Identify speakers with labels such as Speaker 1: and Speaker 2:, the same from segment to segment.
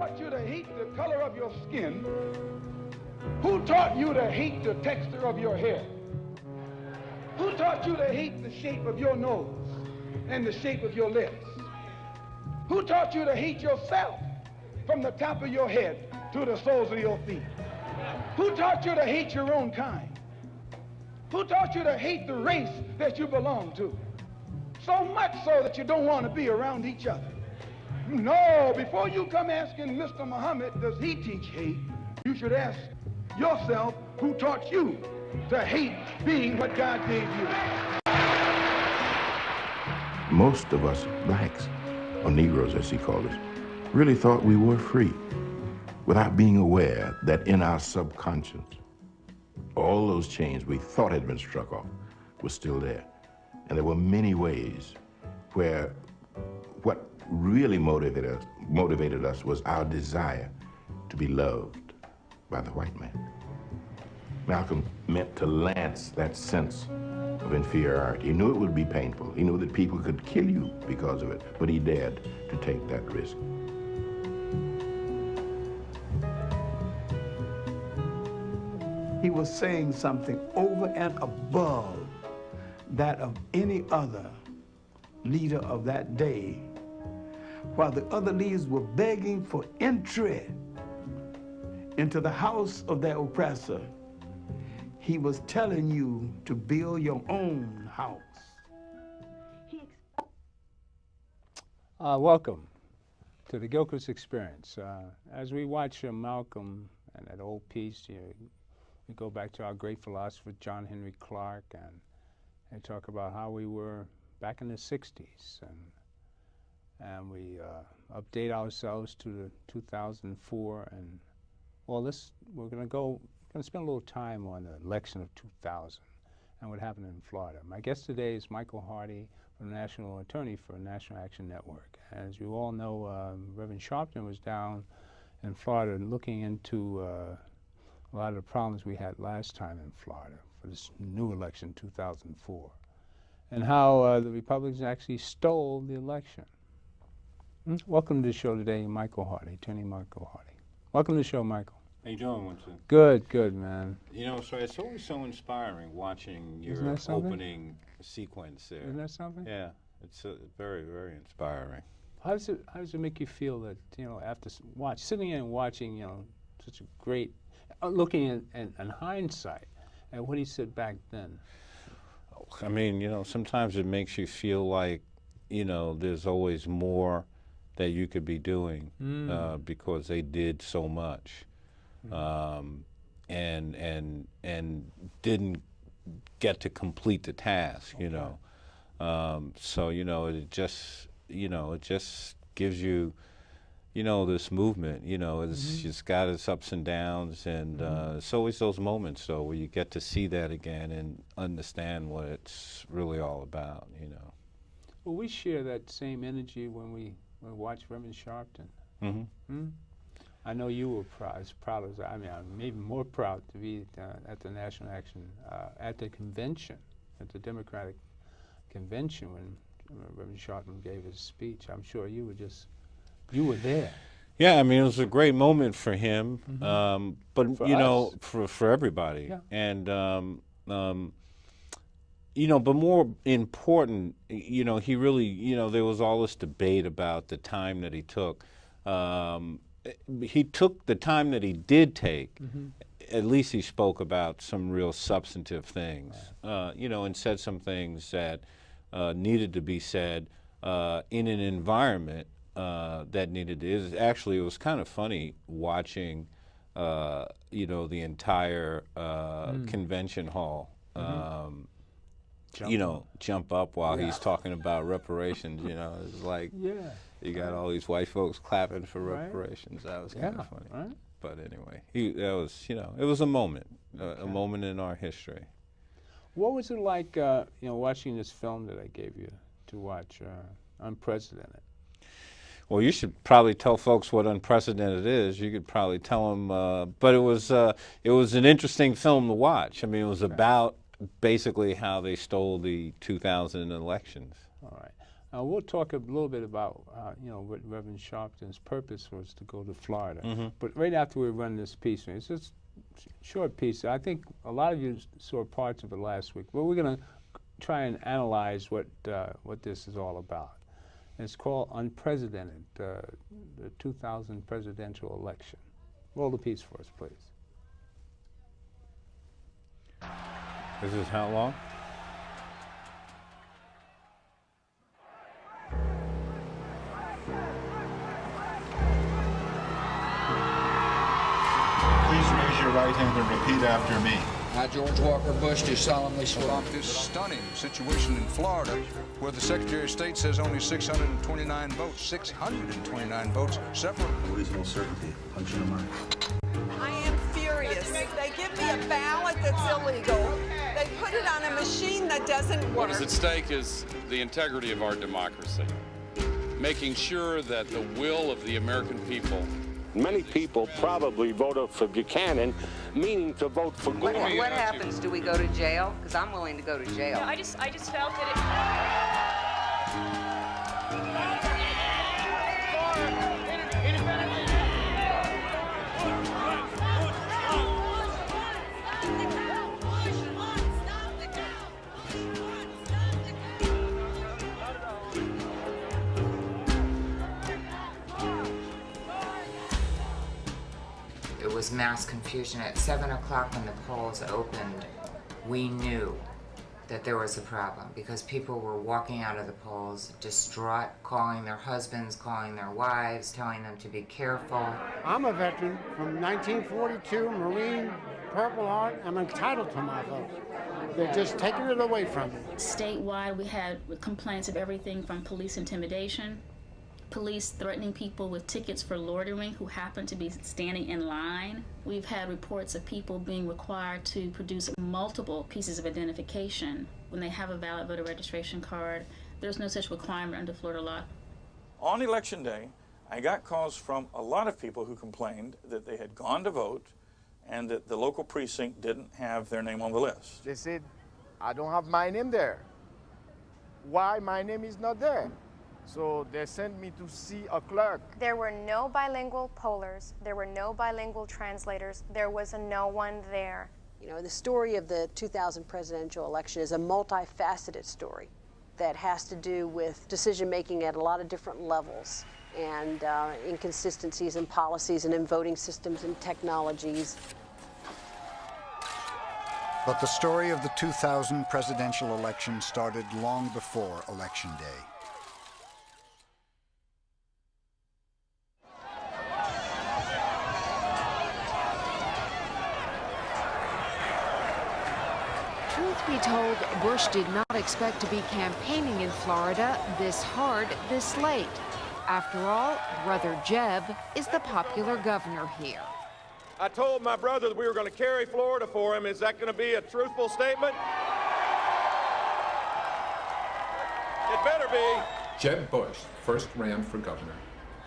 Speaker 1: taught you to hate the color of your skin? Who taught you to hate the texture of your hair? Who taught you to hate the shape of your nose and the shape of your lips? Who taught you to hate yourself from the top of your head to the soles of your feet? Who taught you to hate your own kind? Who taught you to hate the race that you belong to? So much so that you don't want to be around each other. No, before you come asking Mr. Muhammad, does he teach hate? You should ask yourself, who taught you to hate being what God gave you?
Speaker 2: Most of us blacks, or Negroes as he called us, really thought we were free without being aware that in our subconscious, all those chains we thought had been struck off were still there. And there were many ways where what really motivated us was our desire to be loved by the white man. Malcolm meant to lance that sense of inferiority. He knew it would be painful. He knew that people could kill you because of it, but he dared to take that risk.
Speaker 3: He was saying something over and above that of any other leader of that day, while the other leaders were begging for entry into the house of their oppressor. He was telling you to build your own house.
Speaker 4: Welcome to the Gilchrist Experience. As we watch Malcolm and that old piece, we go back to our great philosopher, John Henry Clark, and talk about how we were back in the 60s. And we update ourselves to the 2004. And, well, we're going to spend a little time on the election of 2000 and what happened in Florida. My guest today is Michael Hardy, the National Attorney for National Action Network. As you all know, Reverend Sharpton was down in Florida looking into a lot of the problems we had last time in Florida for this new election, 2004, and how the Republicans actually stole the election. Welcome to the show today, Michael Hardy, Attorney Michael Hardy. Welcome to the show, Michael.
Speaker 5: How you doing, Winston?
Speaker 4: Good, man.
Speaker 5: You know, so it's always so inspiring watching your opening sequence there.
Speaker 4: Isn't that something?
Speaker 5: Yeah, it's very, very inspiring.
Speaker 4: How does it make you feel that, after sitting in and watching, such a great, looking in hindsight at what he said back then?
Speaker 5: I mean, sometimes it makes you feel like, there's always more that you could be doing because they did so much. And didn't get to complete the task, so it just gives you, this movement. It's just got its ups and downs, and it's always those moments, so where you get to see that again and understand what it's really all about.
Speaker 4: Well, we share that same energy when we watch Reverend Sharpton.
Speaker 5: Mm-hmm.
Speaker 4: I know you were as proud as I'm maybe more proud to be at the National Action, at the convention, at the Democratic convention when Reverend Sharpton gave his speech. I'm sure you were there.
Speaker 5: Yeah, I mean, it was a great moment for him, but for everybody.
Speaker 4: Yeah.
Speaker 5: And but more important, he really, there was all this debate about the time that he took. He took the time that he did take. At least he spoke about some real substantive things, and said some things that needed to be said in an environment that needed to. It was kind of funny watching, the entire convention hall, jump up while he's talking about reparations. It's like, you got all these white folks clapping for reparations. That was kind of funny.
Speaker 4: Right.
Speaker 5: But anyway, it was a moment, a moment in our history.
Speaker 4: What was it like, watching this film that I gave you to watch, Unprecedented?
Speaker 5: Well, you should probably tell folks what Unprecedented is. You could probably tell them, but it was an interesting film to watch. I mean, it was about basically how they stole the 2000 elections.
Speaker 4: All right. We'll talk a little bit about, what Reverend Sharpton's purpose was to go to Florida. But right after we run this piece, it's just a short piece. I think a lot of you saw parts of it last week, but we're going to try and analyze what this is all about. And it's called Unprecedented, the 2000 presidential election. Roll the piece for us, please.
Speaker 5: This is how long?
Speaker 6: Please raise your right hand and repeat after me.
Speaker 7: I, George Walker Bush, do solemnly swear.
Speaker 8: About this stunning situation in Florida, where the Secretary of State says only 629 votes, 629 votes separate.
Speaker 6: Reasonable certainty. Punch in the mind.
Speaker 9: I am furious. They give me a ballot that's illegal. They put it on a machine that doesn't work.
Speaker 10: What is at stake is the integrity of our democracy, making sure that the will of the American people.
Speaker 11: Many people probably voted for Buchanan, meaning to vote for Gore.
Speaker 9: What happens? Do we go to jail? Because I'm willing to go to jail.
Speaker 12: No, I just felt that
Speaker 13: It was mass confusion. At 7 o'clock when the polls opened, we knew that there was a problem because people were walking out of the polls distraught, calling their husbands, calling their wives, telling them to be careful.
Speaker 14: I'm a veteran from 1942, Marine, Purple Heart. I'm entitled to my vote. They're just taking it away from me.
Speaker 12: statewide we had complaints of everything from police intimidation, police threatening people with tickets for loitering who happen to be standing in line. We've had reports of people being required to produce multiple pieces of identification when they have a valid voter registration card. There's no such requirement under Florida law.
Speaker 15: On Election Day, I got calls from a lot of people who complained that they had gone to vote and that the local precinct didn't have their name on the list.
Speaker 16: They said, I don't have my name there. Why my name is not there? So they sent me to see a clerk.
Speaker 17: There were no bilingual pollers. There were no bilingual translators. There was no one there.
Speaker 18: You know, the story of the 2000 presidential election is a multifaceted story that has to do with decision-making at a lot of different levels and inconsistencies in policies and in voting systems and technologies.
Speaker 19: But the story of the 2000 presidential election started long before Election Day.
Speaker 20: Truth be told, Bush did not expect to be campaigning in Florida this hard, this late. After all, Brother Jeb is the popular governor here.
Speaker 11: I told my brother that we were going to carry Florida for him. Is that going to be a truthful statement? It better be.
Speaker 21: Jeb Bush first ran for governor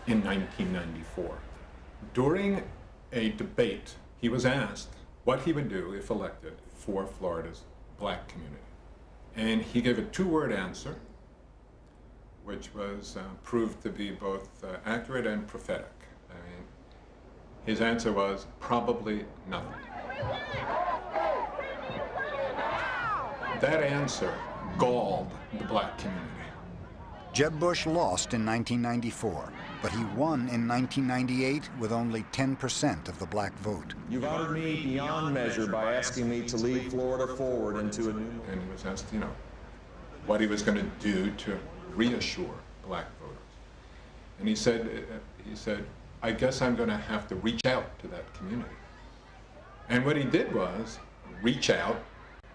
Speaker 21: in 1994. During a debate, he was asked what he would do if elected for Florida's black community. And he gave a two-word answer, which was proved to be both accurate and prophetic. I mean, his answer was probably nothing. That answer galled the black community.
Speaker 19: Jeb Bush lost in 1994, but he won in 1998 with only 10% of the black vote.
Speaker 22: You've honored me beyond measure by asking me to lead Florida forward into a new...
Speaker 21: And he was asked, what he was going to do to reassure black voters. And he said, I guess I'm going to have to reach out to that community. And what he did was reach out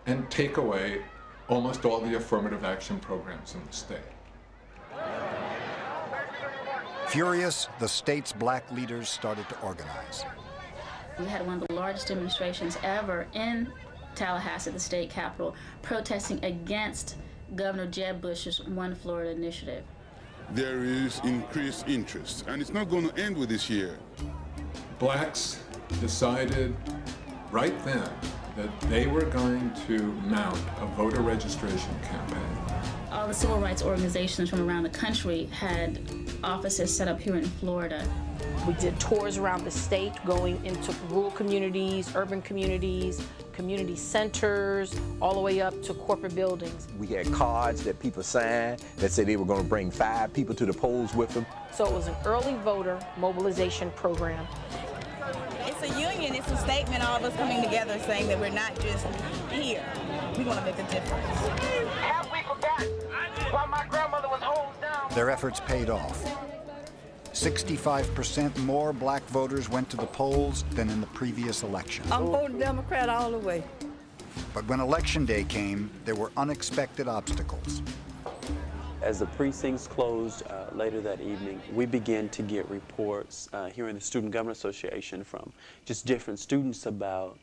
Speaker 21: and take away almost all the affirmative action programs in the state.
Speaker 19: Furious, the state's black leaders started to organize.
Speaker 12: We had one of the largest demonstrations ever in Tallahassee, the state capitol, protesting against Governor Jeb Bush's One Florida initiative.
Speaker 23: There is increased interest, and it's not going to end with this year.
Speaker 21: Blacks decided right then that they were going to mount a voter registration campaign
Speaker 12: All the civil rights organizations from around the country had offices set up here in Florida.
Speaker 1: We did tours around the state, going into rural communities, urban communities, community centers, all the way up to corporate buildings.
Speaker 2: We had cards that people signed that said they were going to bring 5 people to the polls with them.
Speaker 1: So it was an early voter mobilization program.
Speaker 3: It's a union, it's a statement, all of us coming together saying that we're not just here. We want to make a difference.
Speaker 24: Have we forgotten why my grandmother was hosed down?
Speaker 19: Their efforts paid off. 65% more black voters went to the polls than in the previous election.
Speaker 3: I'm voting Democrat all the way.
Speaker 19: But when Election Day came, there were unexpected obstacles.
Speaker 25: As the precincts closed later that evening, we began to get reports here in the Student Government Association from just different students about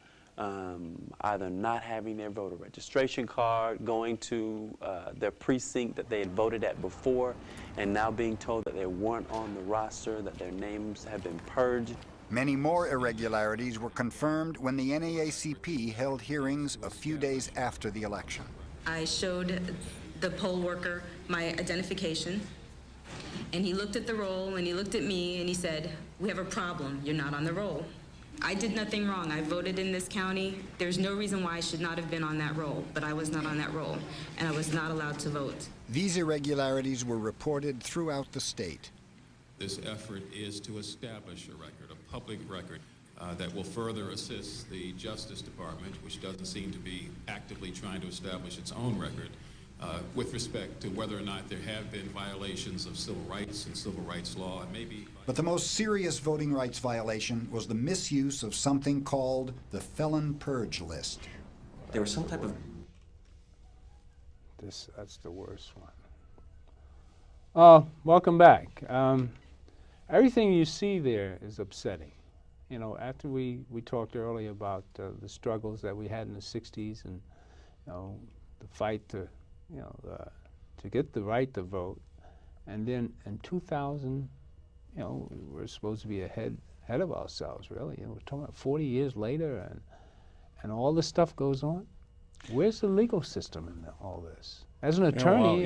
Speaker 25: either not having their voter registration card, going to their precinct that they had voted at before, and now being told that they weren't on the roster, that their names have been purged.
Speaker 19: Many more irregularities were confirmed when the NAACP held hearings a few days after the election.
Speaker 26: I showed the poll worker my identification, and he looked at the roll, and he looked at me, and he said, "We have a problem, you're not on the roll." I did nothing wrong. I voted in this county. There's no reason why I should not have been on that roll, but I was not on that roll, and I was not allowed to vote.
Speaker 19: These irregularities were reported throughout the state.
Speaker 27: This effort is to establish a record, a public record, that will further assist the Justice Department, which doesn't seem to be actively trying to establish its own record, with respect to whether or not there have been violations of civil rights and civil rights law, and maybe.
Speaker 19: But the most serious voting rights violation was the misuse of something called the felon purge list.
Speaker 28: There was some type of...
Speaker 4: That's the worst one. Welcome back. Everything you see there is upsetting. You know, after we talked earlier about the struggles that we had in the 60s and, you know, the fight to, you know, to get the right to vote. And then in 2000, you know, we're supposed to be ahead of ourselves, really. You know, we're talking about 40 years later, and all this stuff goes on. Where's the legal system in all this? As an attorney,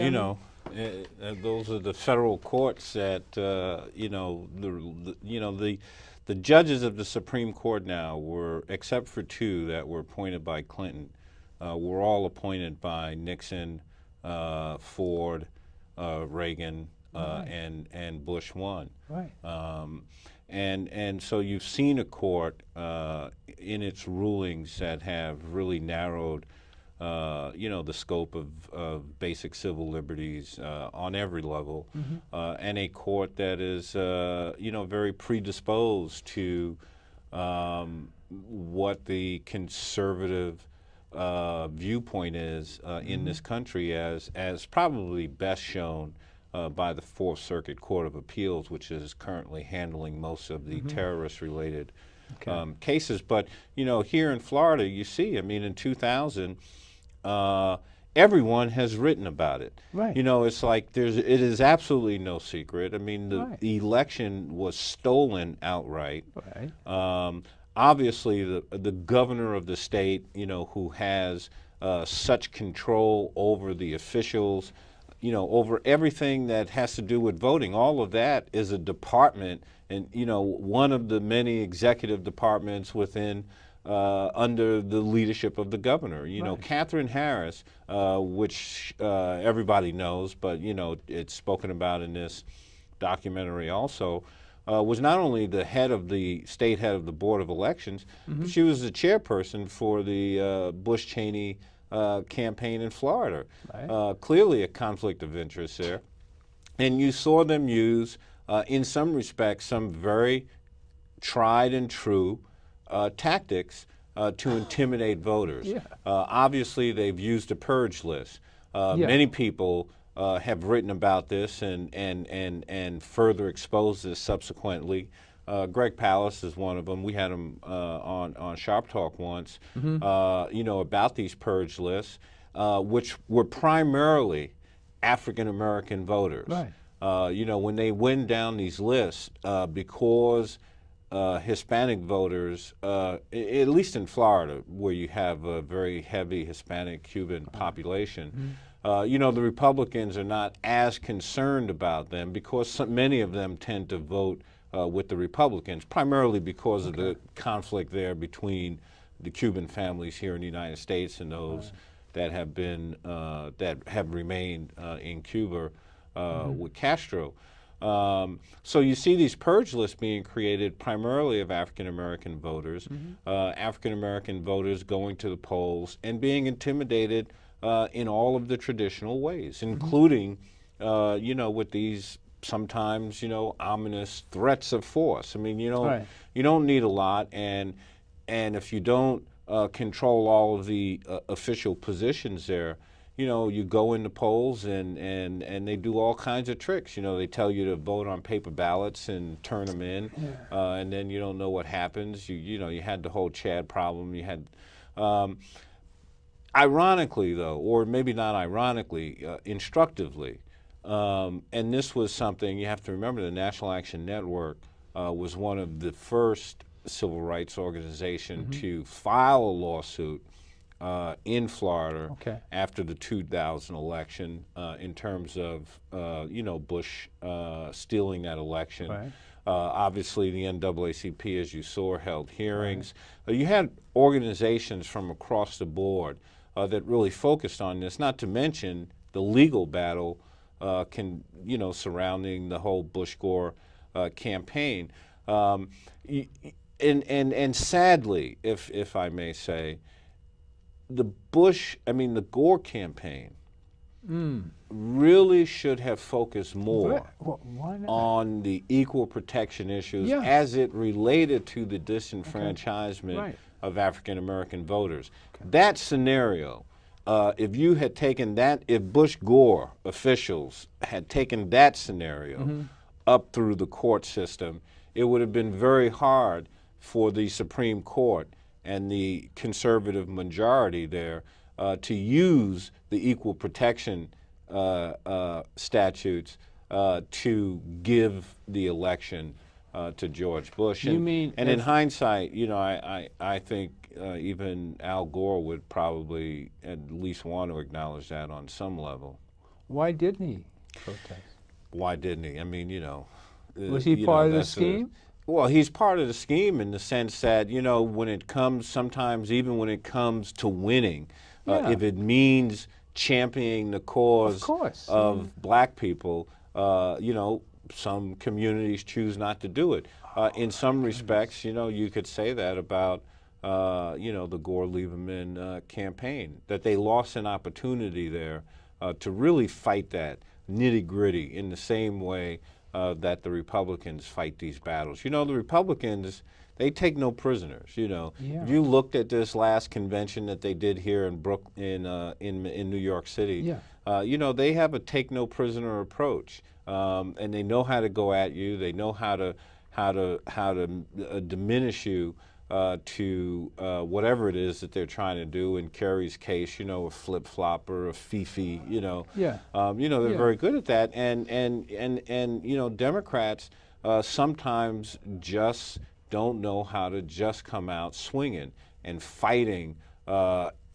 Speaker 5: those are the federal courts that the judges of the Supreme Court now were, except for 2 that were appointed by Clinton, were all appointed by Nixon, Ford, Reagan, and Bush 1.
Speaker 4: Right.
Speaker 5: And so you've seen a court in its rulings that have really narrowed, the scope of basic civil liberties on every level, and a court that is, very predisposed to what the conservative viewpoint is in this country, as probably best shown by the Fourth Circuit Court of Appeals, which is currently handling most of the terrorist-related cases. But, here in Florida, you see, I mean, in 2000, everyone has written about it.
Speaker 4: Right.
Speaker 5: It's like it is absolutely no secret. I mean, the election was stolen outright.
Speaker 4: Right.
Speaker 5: Obviously, the governor of the state, who has such control over the officials, over everything that has to do with voting, all of that is a department, and one of the many executive departments within under the leadership of the governor.
Speaker 4: Right.
Speaker 5: Katherine Harris, which everybody knows, but it's spoken about in this documentary also, was not only the state head of the Board of Elections, but she was the chairperson for the Bush-Cheney campaign in Florida.
Speaker 4: Right.
Speaker 5: Clearly a conflict of interest there. And you saw them use, in some respects, some very tried and true tactics to intimidate voters.
Speaker 4: Yeah.
Speaker 5: Obviously, they've used a purge list. Many people have written about this and further exposed this subsequently. Greg Palast is one of them. We had him on Sharp Talk once, about these purge lists, which were primarily African-American voters.
Speaker 4: Right.
Speaker 5: When they went down these lists, because Hispanic voters, at least in Florida, where you have a very heavy Hispanic Cuban population, You know, the Republicans are not as concerned about them because many of them tend to vote with the Republicans, primarily because of the conflict there between the Cuban families here in the United States and those that have been that have remained in Cuba with Castro. So you see these purge lists being created primarily of African American voters, African American voters going to the polls and being intimidated in all of the traditional ways, including, you know, with these sometimes, you know, ominous threats of force. I mean, you know, you don't need a lot, and if you don't control all of the official positions there, you know, you go in the polls and they do all kinds of tricks. You know, they tell you to vote on paper ballots and turn them in, and then you don't know what happens. You know, you had the whole Chad problem. You had, ironically though, or maybe not ironically, instructively, and this was something you have to remember, the National Action Network was one of the first civil rights organization to file a lawsuit in Florida after the 2000 election in terms of, you know, Bush stealing that election. Obviously, the NAACP, as you saw, held hearings. You had organizations from across the board that really focused on this, not to mention the legal battle you know, surrounding the whole Bush-Gore campaign. And sadly, if I may say, the Gore campaign really should have focused more on the equal protection issues as it related to the disenfranchisement of African American voters. That scenario, if you had taken that, if Bush-Gore officials had taken that scenario up through the court system, it would have been very hard for the Supreme Court and the conservative majority there to use the equal protection statutes to give the election to George Bush. And in hindsight, you know, I think even Al Gore would probably at least want to acknowledge that on some level.
Speaker 4: Why didn't he protest?
Speaker 5: Why didn't he? I mean, you know.
Speaker 4: Was he part of the scheme?
Speaker 5: Well, he's part of the scheme in the sense that, you know, when it comes, sometimes even when it comes to winning, if it means championing the cause of black people, you know, some communities choose not to do it. In some respects, you know, you could say that about, you know, the Gore-Lieberman campaign, that they lost an opportunity there to really fight that nitty-gritty in the same way that the Republicans fight these battles. You know, the Republicans, they take no prisoners, you know. If you looked at this last convention that they did here in in New York City, you know, they have a take no prisoner approach. And they know how to go at you. They know how to diminish you to whatever it is that they're trying to do. In Kerry's case, you know, a flip-flopper, a fifi, you know. You know, they're very good at that. And you know, Democrats sometimes just don't know how to just come out swinging and fighting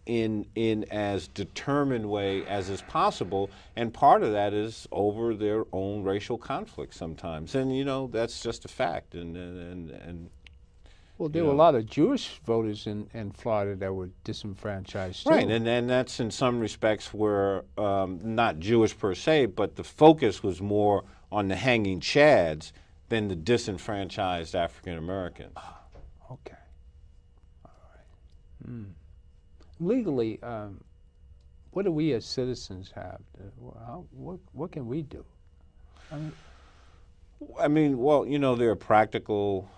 Speaker 5: in as determined way as is possible, and part of that is over their own racial conflict sometimes, and you know, that's just a fact. And
Speaker 4: well, there were a lot of Jewish voters in Florida that were disenfranchised too.
Speaker 5: Right, and that's in some respects where not Jewish per se, but the focus was more on the hanging chads than the disenfranchised African Americans.
Speaker 4: Okay. All right. Legally, what do we as citizens have? What can we do?
Speaker 5: I mean, well, you know, there are practical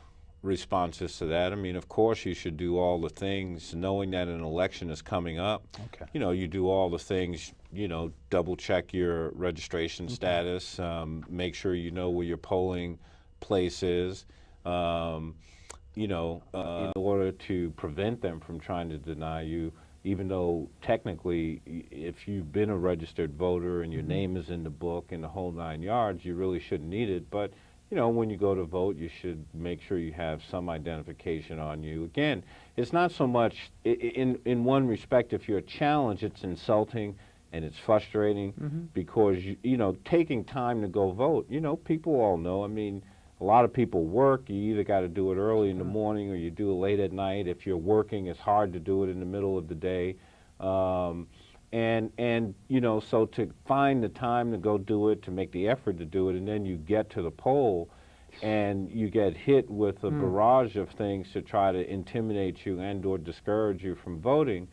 Speaker 5: responses to that. I mean, of course, you should do all the things, knowing that an election is coming up. You know, you do all the things, you know, double check your registration status, make sure you know where your polling place is, you know, in order to prevent them from trying to deny you, even though technically, if you've been a registered voter and your name is in the book and the whole 9 yards, you really shouldn't need it. But, you know, when you go to vote, you should make sure you have some identification on you. Again, it's not so much, in one respect, if you're challenged, it's insulting. and it's frustrating because, you know, taking time to go vote, you know, people all know. I mean, a lot of people work. You either got to do it early in the morning or you do it late at night. If you're working, it's hard to do it in the middle of the day. And you know, so to find the time to go do it, to make the effort to do it, and then you get to the poll and you get hit with a barrage of things to try to intimidate you and or discourage you from voting,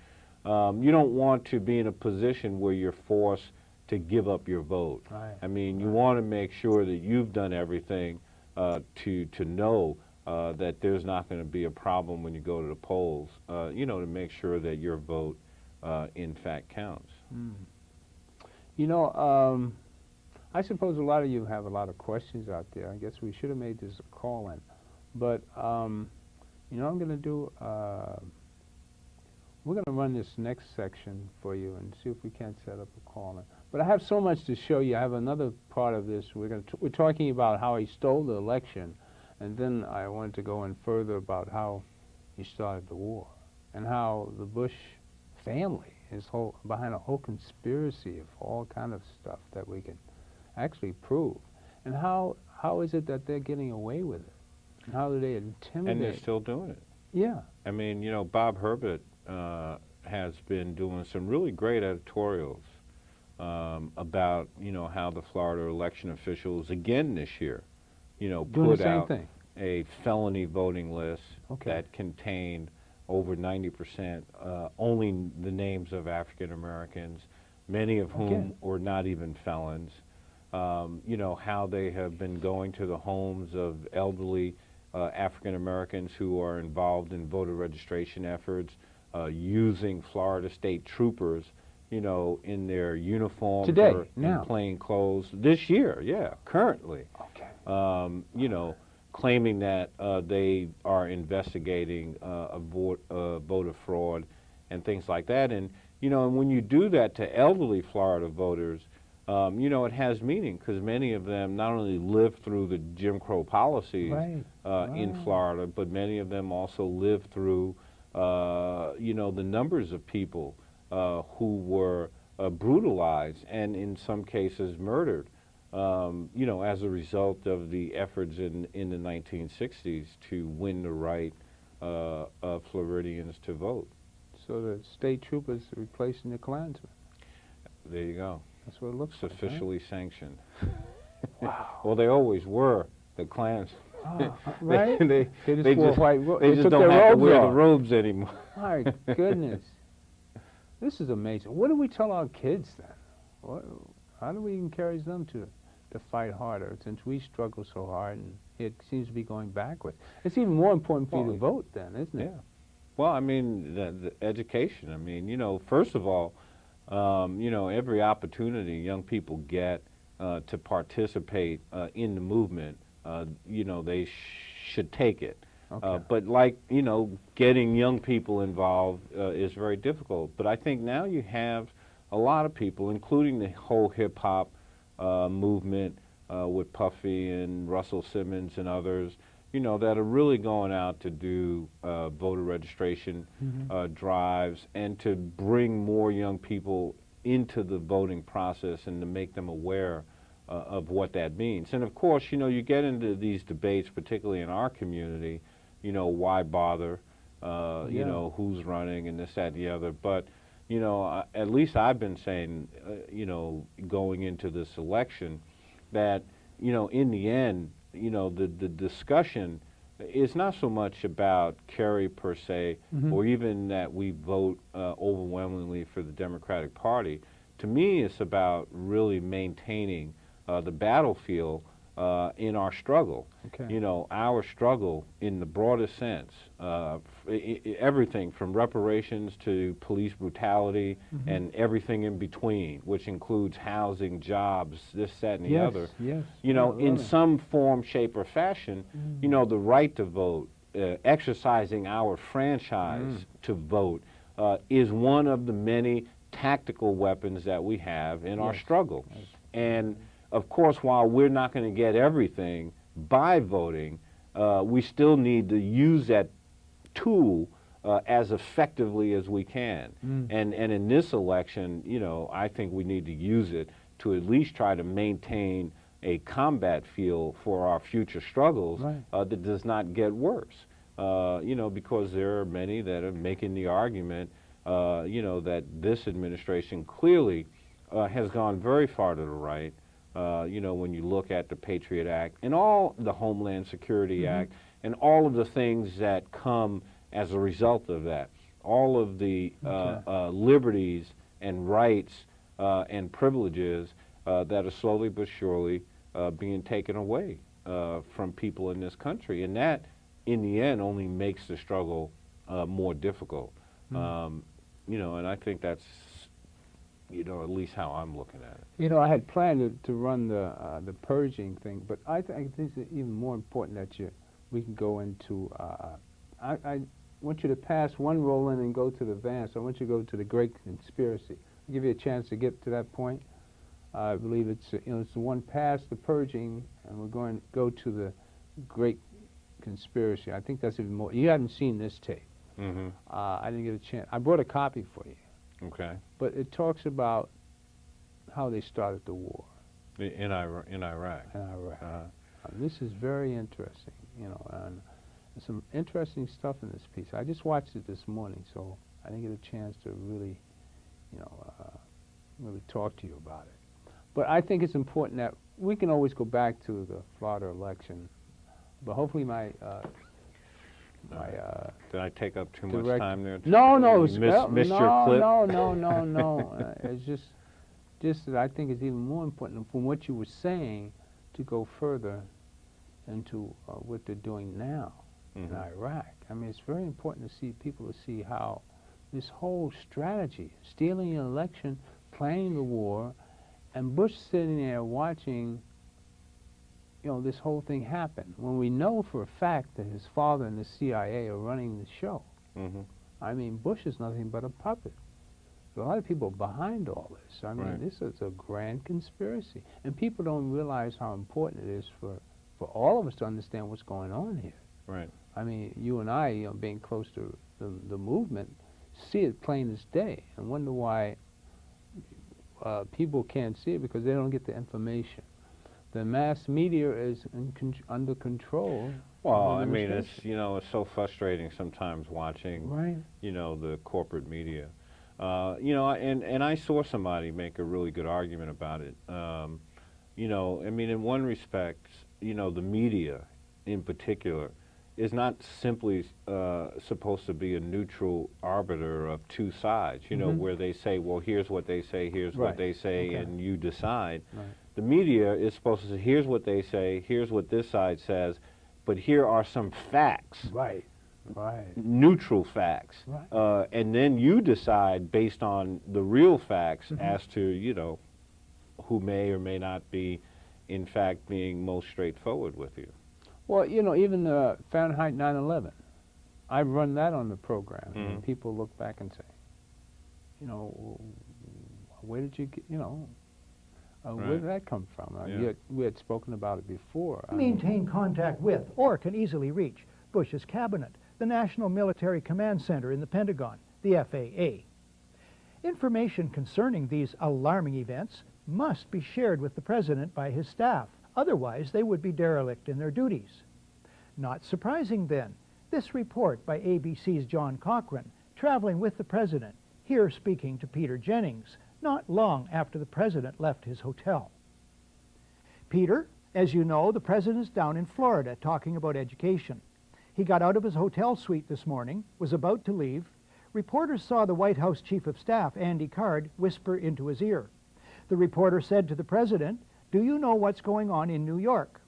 Speaker 5: you don't want to be in a position where you're forced to give up your vote.
Speaker 4: Right.
Speaker 5: I mean, you want to make sure that you've done everything to know that there's not going to be a problem when you go to the polls, you know, to make sure that your vote in fact counts.
Speaker 4: You know, I suppose a lot of you have a lot of questions out there. I guess we should have made this a call-in. But, you know, I'm going to do, we're going to run this next section for you and see if we can't set up a call-in. But I have so much to show you. I have another part of this. We're talking about how he stole the election, and then I wanted to go in further about how he started the war and how the Bush family is behind a whole conspiracy of all kind of stuff that we can actually prove. And how is it that they're getting away with it? And how do they intimidate?
Speaker 5: And they're still doing it.
Speaker 4: Yeah.
Speaker 5: I mean, you know, Bob Herbert has been doing some really great editorials about, you know, how the Florida election officials, again this year, you know, put out a felony voting list that contained over 90% only the names of African Americans, many of whom were not even felons. You know, how they have been going to the homes of elderly African Americans who are involved in voter registration efforts, using Florida state troopers, you know, in their uniform or in plain clothes this year, currently. You know, claiming that they are investigating voter fraud and things like that. And, you know, and when you do that to elderly Florida voters, you know, it has meaning because many of them not only lived through the Jim Crow policies in Florida, but many of them also lived through, you know, the numbers of people who were brutalized and in some cases murdered, you know, as a result of the efforts in the 1960s to win the right of Floridians to vote.
Speaker 4: So the state troopers are replacing the Klansmen.
Speaker 5: There you go.
Speaker 4: That's what it looks
Speaker 5: like. It's officially sanctioned.
Speaker 4: Wow.
Speaker 5: Well, they always were the Klansmen.
Speaker 4: Right?
Speaker 5: They
Speaker 4: just wore white
Speaker 5: they just don't have to wear the robes anymore.
Speaker 4: My goodness. This is amazing. What do we tell our kids then? How do we encourage them to fight harder since we struggle so hard and it seems to be going backwards? It's even more important for you to vote then, isn't it?
Speaker 5: Yeah. Well, I mean, the education. I mean, you know, first of all, you know, every opportunity young people get to participate in the movement, you know, they should take it. But like, you know, getting young people involved is very difficult. But I think now you have a lot of people, including the whole hip-hop movement with Puffy and Russell Simmons and others, you know, that are really going out to do voter registration drives and to bring more young people into the voting process and to make them aware of what that means. And of course, you know, you get into these debates, particularly in our community, you know, why bother, you know, who's running and this, that, and the other. But, you know, at least I've been saying, you know, going into this election that, you know, in the end, you know, the discussion is not so much about Kerry per se, or even that we vote overwhelmingly for the Democratic Party. To me, it's about really maintaining the battlefield in our struggle. You know, our struggle in the broadest sense, everything from reparations to police brutality and everything in between, which includes housing, jobs, this, that, and the other. You know, in some form, shape, or fashion, you know, the right to vote, exercising our franchise to vote is one of the many tactical weapons that we have in our struggle. And of course, while we're not going to get everything by voting, we still need to use that tool as effectively as we can. And in this election, you know, I think we need to use it to at least try to maintain a combat field for our future struggles that does not get worse. You know, because there are many that are making the argument, you know, that this administration clearly has gone very far to the right. You know, when you look at the Patriot Act and all the Homeland Security Act and all of the things that come as a result of that, all of the liberties and rights and privileges that are slowly but surely being taken away from people in this country. And that, in the end, only makes the struggle more difficult. You know, and I think that's, you know, at least how I'm looking at it.
Speaker 4: You know, I had planned to run the purging thing, but I think it's even more important that we can go into, I want you to pass one roll in and go to the Vance. I want you to go to the Great Conspiracy. I'll give you a chance to get to that point. I believe it's, you know, it's the one past the purging, and we're going to go to the Great Conspiracy. I think that's even more. You haven't seen this tape. I didn't get a chance. I brought a copy for you.
Speaker 5: Okay.
Speaker 4: But it talks about how they started the war.
Speaker 5: In Iraq.
Speaker 4: In Iraq. This is very interesting, you know, and there's some interesting stuff in this piece. I just watched it this morning, so I didn't get a chance to really, you know, really talk to you about it. But I think it's important that we can always go back to the Florida election, but hopefully
Speaker 5: did I take up too much time there?
Speaker 4: No, no,
Speaker 5: missed your clip?
Speaker 4: No. It's just that I think it's even more important from what you were saying to go further into what they're doing now in Iraq. I mean, it's very important to see people to see how this whole strategy, stealing an election, planning the war, and Bush sitting there watching, you know, this whole thing happen, when we know for a fact that his father and the CIA are running the show. I mean, Bush is nothing but a puppet. There are a lot of people behind all this. I mean, this is a grand conspiracy. And people don't realize how important it is for all of us to understand what's going on here.
Speaker 5: Right.
Speaker 4: I mean, you and I, you know, being close to the movement, see it plain as day and wonder why people can't see it, because they don't get the information. The mass media is under control.
Speaker 5: Well, I mean, it's, you know, it's so frustrating sometimes watching,
Speaker 4: right,
Speaker 5: you know, the corporate media. You know, and I saw somebody make a really good argument about it. You know, I mean, in one respect, you know, the media in particular is not simply supposed to be a neutral arbiter of two sides, you know, where they say, well, here's what they say, here's what they say, and you decide. The media is supposed to say, here's what they say, here's what this side says, but here are some facts. Neutral facts. And then you decide based on the real facts as to, you know, who may or may not be, in fact, being most straightforward with you.
Speaker 4: Well, you know, even Fahrenheit 9/11, I've run that on the program, and people look back and say, you know, where did you get, you know, where did that come from? We had spoken about it before.
Speaker 6: Maintain contact with or can easily reach Bush's cabinet, the National Military Command Center in the Pentagon, the FAA. Information concerning these alarming events must be shared with the President by his staff. Otherwise, they would be derelict in their duties. Not surprising, then, this report by ABC's John Cochran, traveling with the President, here speaking to Peter Jennings, not long after the President left his hotel. Peter, as you know, the President's down in Florida talking about education. He got out of his hotel suite this morning, was about to leave. Reporters saw the White House Chief of Staff, Andy Card, whisper into his ear. The reporter said to the President, "Do you know what's going on in New York?"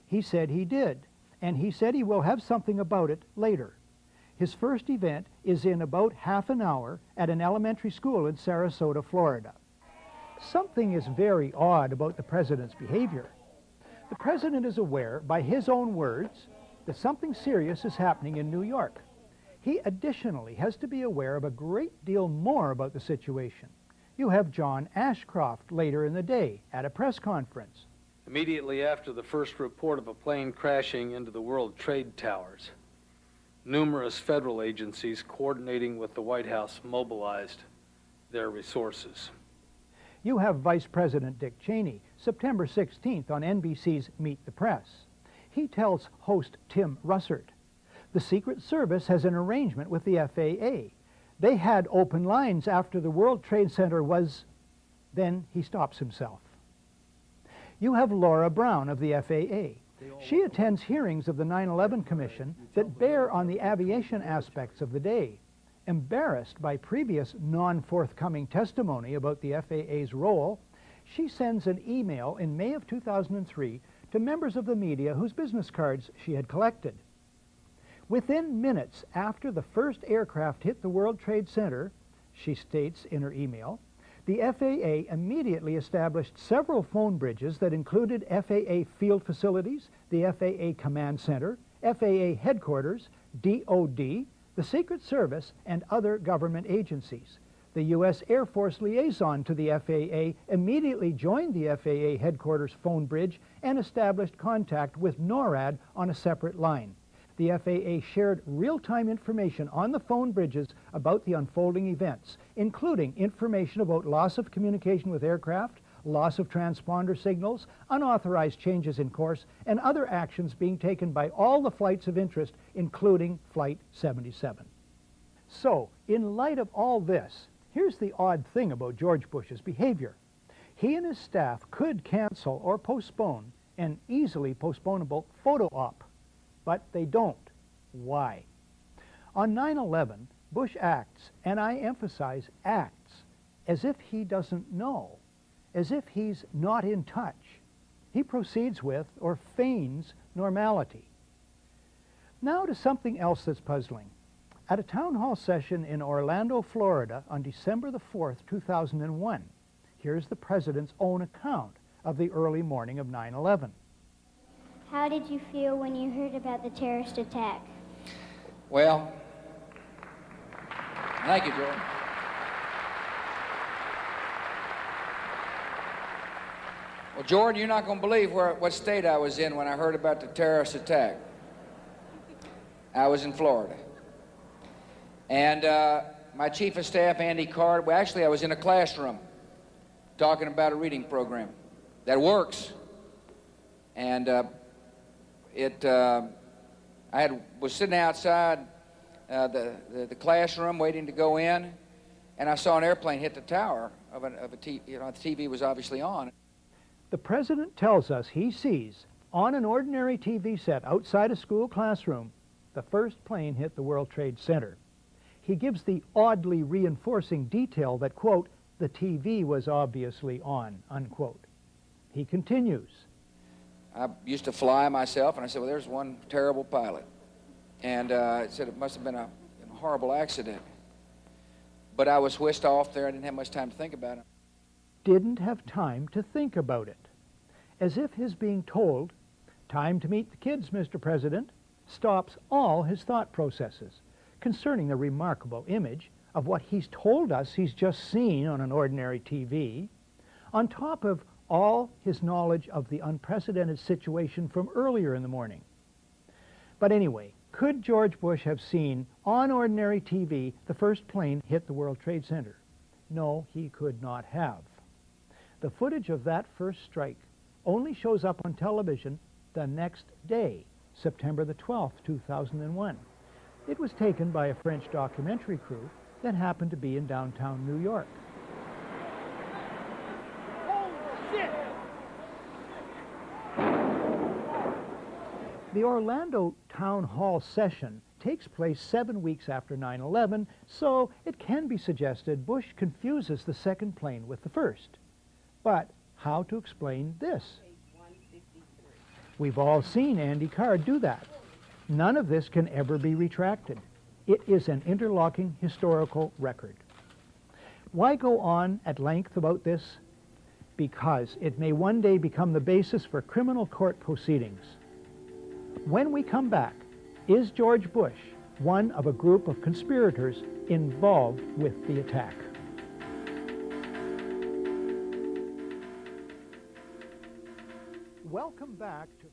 Speaker 6: He said he did, and he said he will have something about it later. His first event is in about half an hour at an elementary school in Sarasota, Florida. Something is very odd about the President's behavior. The President is aware, by his own words, that something serious is happening in New York. He additionally has to be aware of a great deal more about the situation. You have John Ashcroft later in the day at a press conference.
Speaker 7: Immediately after the first report of a plane crashing into the World Trade Towers, numerous federal agencies coordinating with the White House mobilized their resources.
Speaker 6: You have Vice President Dick Cheney, September 16th on NBC's Meet the Press. He tells host Tim Russert, the Secret Service has an arrangement with the FAA. They had open lines after the World Trade Center was... Then he stops himself. You have Laura Brown of the FAA. She attends hearings of the 9/11 Commission that bear on the aviation aspects of the day. Embarrassed by previous non-forthcoming testimony about the FAA's role, she sends an email in May of 2003 to members of the media whose business cards she had collected. Within minutes after the first aircraft hit the World Trade Center, she states in her email, the FAA immediately established several phone bridges that included FAA field facilities, the FAA Command Center, FAA Headquarters, DOD, the Secret Service, and other government agencies. The U.S. Air Force liaison to the FAA immediately joined the FAA Headquarters phone bridge and established contact with NORAD on a separate line. The FAA shared real-time information on the phone bridges about the unfolding events, including information about loss of communication with aircraft, loss of transponder signals, unauthorized changes in course, and other actions being taken by all the flights of interest, including Flight 77. So, in light of all this, here's the odd thing about George Bush's behavior. He and his staff could cancel or postpone an easily postponable photo op, but they don't. Why? On 9/11, Bush acts, and I emphasize acts, as if he doesn't know, as if he's not in touch. He proceeds with, or feigns, normality. Now to something else that's puzzling. At a town hall session in Orlando, Florida on December the 4th, 2001, here's the president's own account of the early morning of 9/11.
Speaker 8: How did you feel when you heard about the terrorist attack?
Speaker 9: Well, thank you, Jordan. Well, Jordan, you're not going to believe what state I was in when I heard about the terrorist attack. I was in Florida. And my chief of staff, Andy Card, well, actually, I was in a classroom talking about a reading program that works. And I was sitting outside the classroom waiting to go in, and I saw an airplane hit the tower of a TV. You know, the TV was obviously on.
Speaker 6: The president tells us he sees, on an ordinary TV set outside a school classroom, the first plane hit the World Trade Center. He gives the oddly reinforcing detail that, quote, the TV was obviously on, unquote. He continues.
Speaker 9: I used to fly myself, and I said, well, there's one terrible pilot. And I said it must have been a horrible accident. But I was whisked off there. I didn't have much time to think about it.
Speaker 6: Didn't have time to think about it. As if his being told, time to meet the kids, Mr. President, stops all his thought processes concerning the remarkable image of what he's told us he's just seen on an ordinary TV, on top of all his knowledge of the unprecedented situation from earlier in the morning. But anyway, could George Bush have seen on ordinary TV the first plane hit the World Trade Center? No, he could not have. The footage of that first strike only shows up on television the next day, September the 12th, 2001. It was taken by a French documentary crew that happened to be in downtown New York. The Orlando Town Hall session takes place 7 weeks after 9/11, so it can be suggested Bush confuses the second plane with the first. But how to explain this? We've all seen Andy Card do that. None of this can ever be retracted. It is an interlocking historical record. Why go on at length about this? Because it may one day become the basis for criminal court proceedings. When we come back, is George Bush one of a group of conspirators involved with the attack? Welcome back to...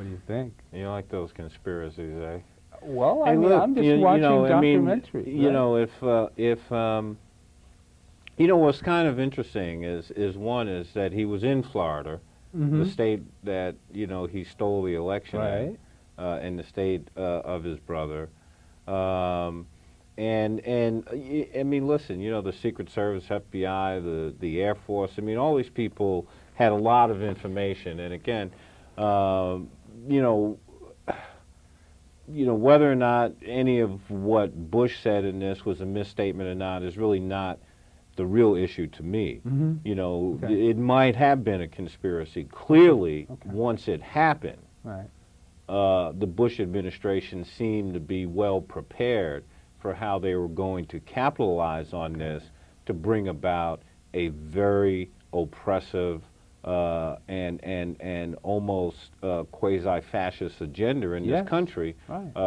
Speaker 4: What do you think?
Speaker 5: You like those conspiracies, eh?
Speaker 4: Well,
Speaker 5: Hey,
Speaker 4: I mean,
Speaker 5: look,
Speaker 4: I'm just
Speaker 5: you
Speaker 4: watching
Speaker 5: know, I mean,
Speaker 4: documentaries.
Speaker 5: you
Speaker 4: right?
Speaker 5: know, if you know, what's kind of interesting is one is that he was in Florida, the state that, you know, he stole the election in the state of his brother. And I mean, listen, you know, the Secret Service, FBI, the Air Force, I mean, all these people had a lot of information. And again, you know, whether or not any of what Bush said in this was a misstatement or not is really not the real issue to me. You know, it might have been a conspiracy. Clearly, once it happened, the Bush administration seemed to be well prepared for how they were going to capitalize on this to bring about a very oppressive and almost quasi-fascist agenda in this country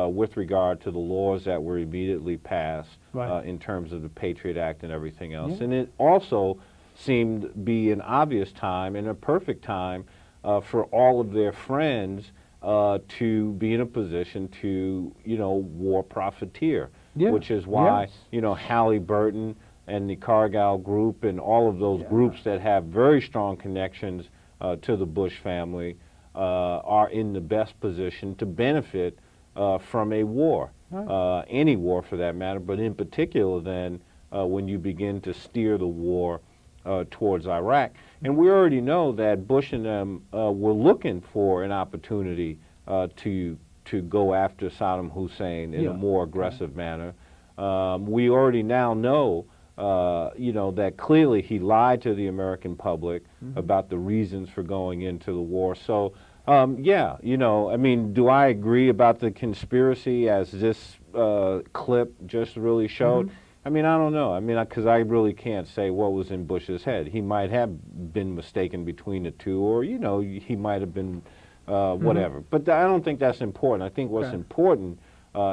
Speaker 5: with regard to the laws that were immediately passed in terms of the Patriot Act and everything else. And it also seemed to be an obvious time and a perfect time for all of their friends to be in a position to, you know, war profiteer, which is why, you know, Halliburton and the Cargill Group and all of those groups that have very strong connections to the Bush family are in the best position to benefit from a war, any war for that matter, but in particular then when you begin to steer the war towards Iraq. And we already know that Bush and them were looking for an opportunity to go after Saddam Hussein in a more aggressive manner. We already now know you know, that clearly he lied to the American public about the reasons for going into the war. So, yeah, you know, I mean, do I agree about the conspiracy as this clip just really showed? I mean, I don't know. I mean, because I really can't say what was in Bush's head. He might have been mistaken between the two, or, you know, he might have been whatever. But I don't think that's important. I think what's important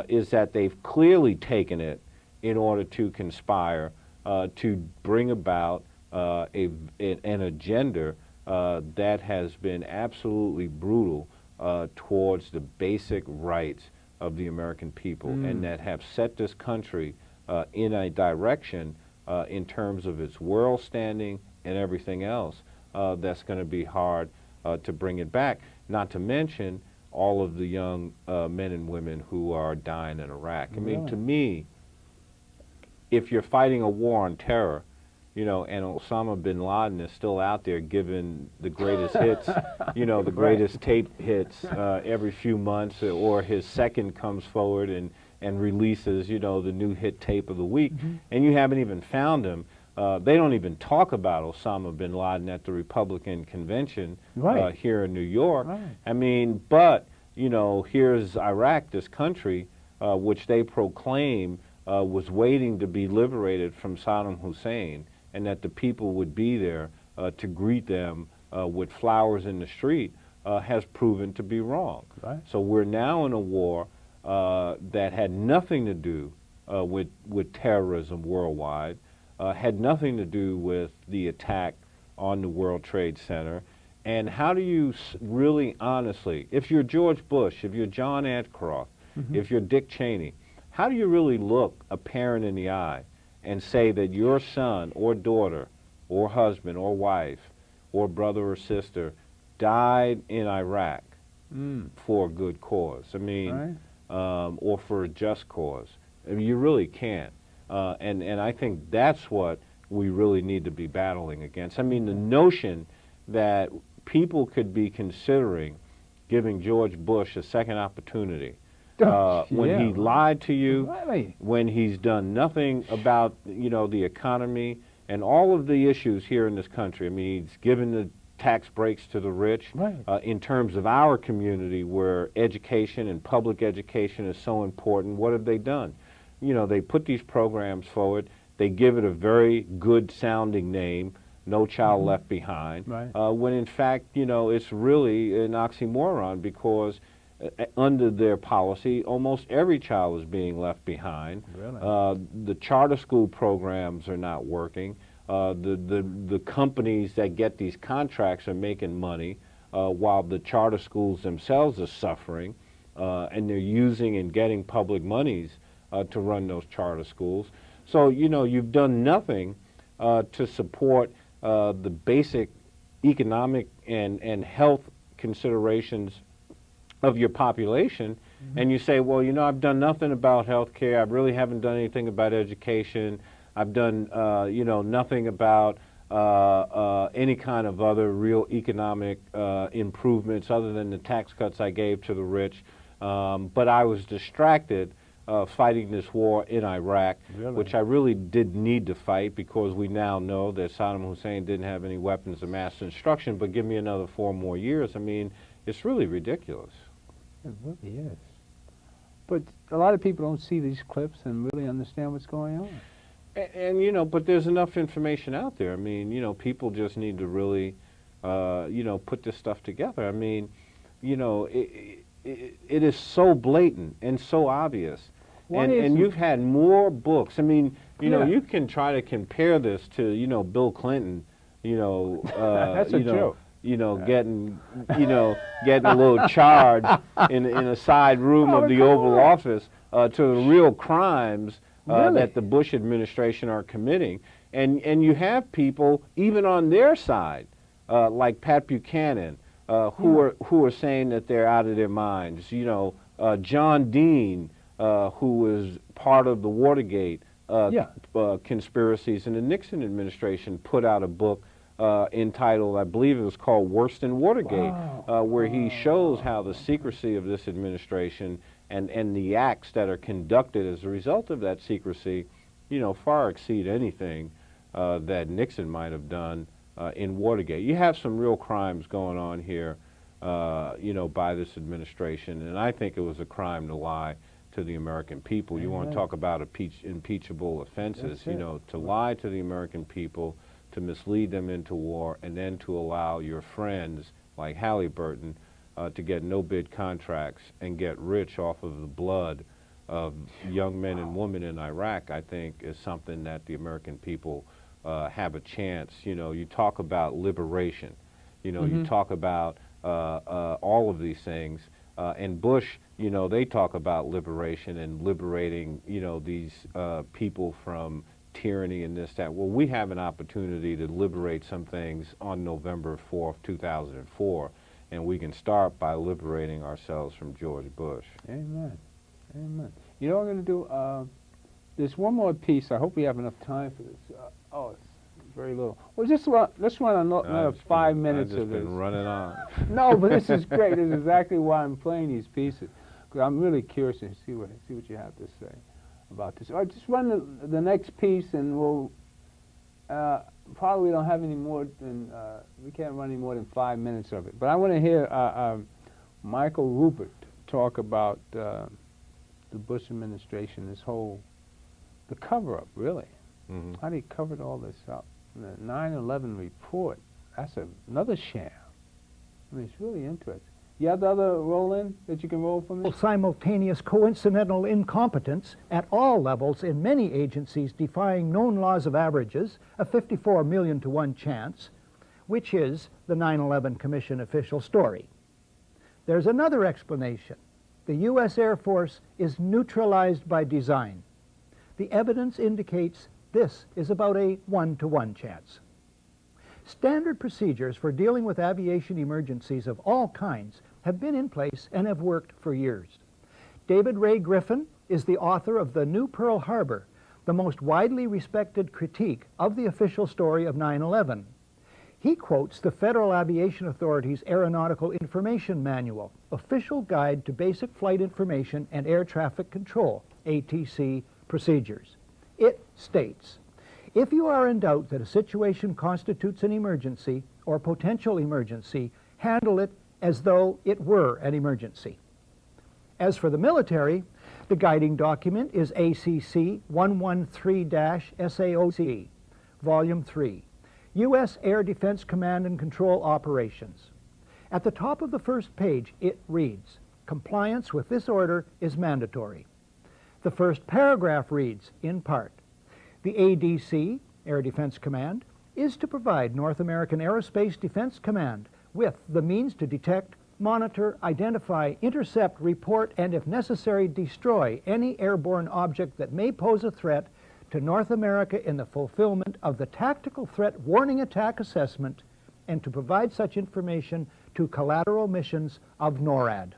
Speaker 5: is that they've clearly taken it in order to conspire to bring about an agenda that has been absolutely brutal towards the basic rights of the American people and that have set this country in a direction in terms of its world standing and everything else that's going to be hard to bring it back, not to mention all of the young men and women who are dying in Iraq. I mean, to me, if you're fighting a war on terror, you know, and Osama bin Laden is still out there giving the greatest hits, you know, the greatest tape hits every few months, or his second comes forward and releases, you know, the new hit tape of the week, and you haven't even found him. They don't even talk about Osama bin Laden at the Republican convention here in New York. I mean, but, you know, here's Iraq, this country, which they proclaim was waiting to be liberated from Saddam Hussein, and that the people would be there to greet them with flowers in the street, has proven to be wrong. So we're now in a war that had nothing to do with terrorism worldwide, had nothing to do with the attack on the World Trade Center. And how do you really honestly, if you're George Bush, if you're John Ashcroft, if you're Dick Cheney, how do you really look a parent in the eye and say that your son or daughter or husband or wife or brother or sister died in Iraq for a good cause? I mean, or for a just cause. I mean, you really can't. And I think that's what we really need to be battling against. I mean, the notion that people could be considering giving George Bush a second opportunity when he lied to you, when he's done nothing about, you know, the economy and all of the issues here in this country. I mean, he's given the tax breaks to the rich in terms of our community where education and public education is so important. What have they done? You know, they put these programs forward. They give it a very good sounding name, No Child Left Behind, when in fact, you know, it's really an oxymoron, because under their policy, almost every child is being left behind. The charter school programs are not working. The companies that get these contracts are making money while the charter schools themselves are suffering, and they're using and getting public monies to run those charter schools. So, you know, you've done nothing to support the basic economic and health considerations of your population, and you say, well, you know, I've done nothing about health care, I really haven't done anything about education, I've done, you know, nothing about any kind of other real economic improvements other than the tax cuts I gave to the rich, but I was distracted fighting this war in Iraq, which I really did need to fight because we now know that Saddam Hussein didn't have any weapons of mass destruction, but give me another 4 more years. I mean, it's really ridiculous.
Speaker 4: It really is. But a lot of people don't see these clips and really understand what's going on.
Speaker 5: And you know, but there's enough information out there. I mean, you know, people just need to really, you know, put this stuff together. I mean, you know, it is so blatant and so obvious. And you've had more books. I mean, you know, you can try to compare this to, you know, Bill Clinton, you know,
Speaker 4: That's a joke.
Speaker 5: You know, getting a little charge in a side room of the Oval Office to the real crimes that the Bush administration are committing. And you have people, even on their side, like Pat Buchanan, who are saying that they're out of their minds. You know, John Dean, who was part of the Watergate conspiracies, and the Nixon administration put out a book entitled, I believe it was called Worse Than Watergate, where he shows how the secrecy of this administration and the acts that are conducted as a result of that secrecy, you know, far exceed anything that Nixon might have done in Watergate. You have some real crimes going on here, you know, by this administration, and I think it was a crime to lie to the American people. You want to talk about impeachable offenses, you know, to lie to the American people, to mislead them into war, and then to allow your friends like Halliburton to get no-bid contracts and get rich off of the blood of young men and women in Iraq, I think is something that the American people have a chance. You know, you talk about liberation, you know, you talk about all of these things, and Bush, you know, they talk about liberation and liberating, you know, these people from tyranny and this, that. Well, we have an opportunity to liberate some things on November 4th, 2004, and we can start by liberating ourselves from George Bush.
Speaker 4: Amen. Amen. You know what I'm going to do? There's one more piece. I hope we have enough time for this. It's very little. Well, let's run another 5 minutes of this.
Speaker 5: I've just been running on.
Speaker 4: No, but this is great. This is exactly why I'm playing these pieces. Because I'm really curious to see what you have to say about this. All right, just run the next piece, and we'll probably don't have any more than we can't run any more than 5 minutes of it. But I want to hear Michael Ruppert talk about the Bush administration, the cover-up, really. How they covered all this up. The 9/11 report, that's another sham. I mean, it's really interesting. You have the other roll in that you can roll for me?
Speaker 6: Simultaneous coincidental incompetence at all levels in many agencies defying known laws of averages, a 54 million to 1 chance, which is the 9/11 Commission official story. There's another explanation. The U.S. Air Force is neutralized by design. The evidence indicates this is about a 1 to 1 chance. Standard procedures for dealing with aviation emergencies of all kinds have been in place and have worked for years. David Ray Griffin is the author of The New Pearl Harbor, the most widely respected critique of the official story of 9/11. He quotes the Federal Aviation Authority's Aeronautical Information Manual, Official Guide to Basic Flight Information and Air Traffic Control, ATC procedures. It states, if you are in doubt that a situation constitutes an emergency or potential emergency, handle it as though it were an emergency. As for the military, the guiding document is ACC 113-SAOC, Volume 3, U.S. Air Defense Command and Control Operations. At the top of the first page, it reads, compliance with this order is mandatory. The first paragraph reads, in part, the ADC, Air Defense Command, is to provide North American Aerospace Defense Command with the means to detect, monitor, identify, intercept, report, and if necessary, destroy any airborne object that may pose a threat to North America in the fulfillment of the Tactical Threat Warning Attack Assessment, and to provide such information to collateral missions of NORAD.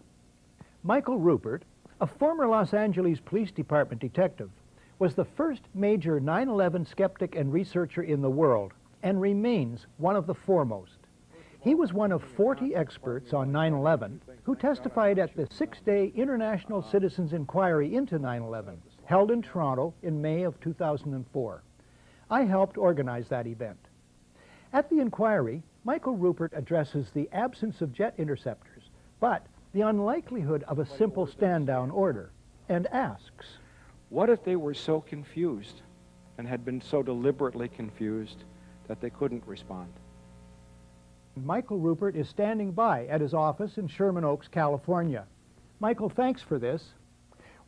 Speaker 6: Michael Ruppert, a former Los Angeles Police Department detective, was the first major 9/11 skeptic and researcher in the world, and remains one of the foremost. He was one of 40 experts on 9/11 who testified at the 6-day International Citizens Inquiry into 9/11, held in Toronto in May of 2004. I helped organize that event. At the inquiry, Michael Ruppert addresses the absence of jet interceptors, but the unlikelihood of a simple stand-down order, and asks,
Speaker 10: what if they were so confused and had been so deliberately confused that they couldn't respond?
Speaker 6: Michael Ruppert is standing by at his office in Sherman Oaks, California. Michael, thanks for this.